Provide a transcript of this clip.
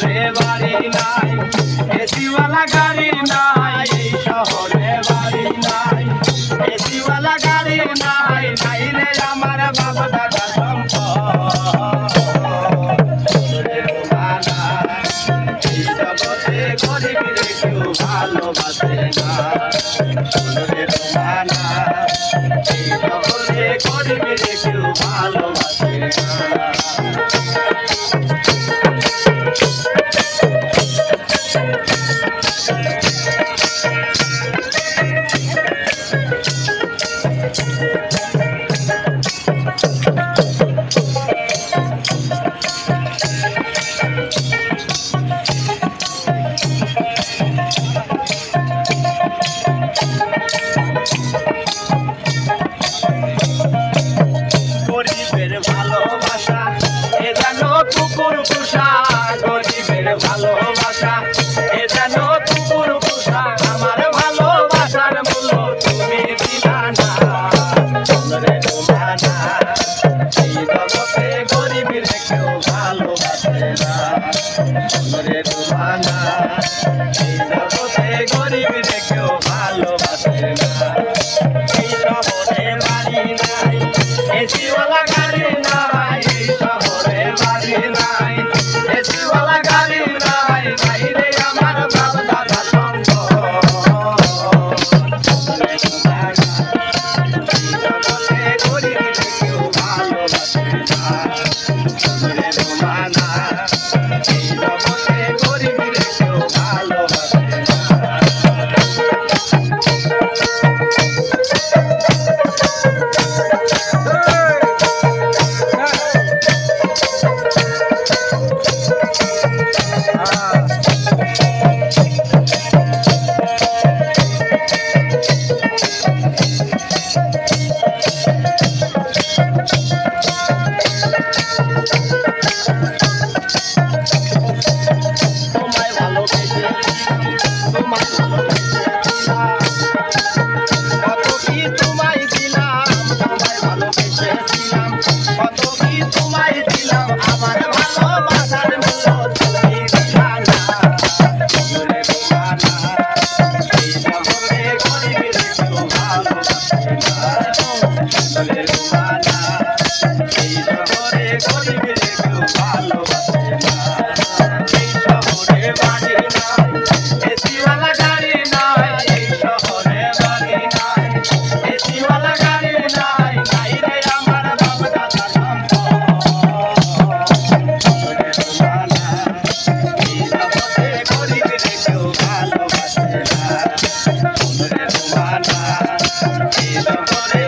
শহরে বাড়ি নাই, এসিওয়ালা গাড়ি নাই, এই শহরে বাড়ি নাই, এসিওয়ালা গাড়ি নাই, নাইলে আমার বাপ দাদা সম্পদ। এই জগতে গরিবরে কেউ ভালোবাসে না, এই জগতে গরিবরে কেউ ভালোবাসে না। গরিবের ভালোবাসা এ যেন কুকুর পোষা, গরিবের ভালোবাসা এ যেন কুকুর পোষা, আমার ভালোবাসার মূল্য তুমি দিলা না। এই জগতে গরিবের কেউ ভালোবাসে না, এই জগতে গরিবের কেউ ভালোবাসে না। এই শহরে বাড়ি নাই, এসিওয়ালা গাড়ি নাই, এই শহরে বাড়ি নাই, এসিওয়ালা গাড়ি নাই, নাইলে আমার বাপ দাদা সম্পদ। এই জগতে গরিবের কেউ ভালোবাসে না, এই জগতে গরিবের কেউ ভালোবাসে না। তোমায় ভালোবেসে কত কি তোমায় দিলাম, তোমায় ভালোবেসেছিলাম কত কি তোমায় দিলাম, আমার ভালোবাসার মূল্য তুমি দিলা না। এই জগতে গরিবের কেউ ভালোবাসে না, এই জগতে গরিবের কেউ ভালোবাসে না। এই শহরে বাড়ি নাই, এসিওয়ালা গাড়ি নাই, এই শহরে বাড়ি নাই, এসিওয়ালা গাড়ি নাই, নাইলে আমার বাপ দাদা সম্পদ। এই জগতে গরিবের কেউ ভালোবাসে না, এই জগতে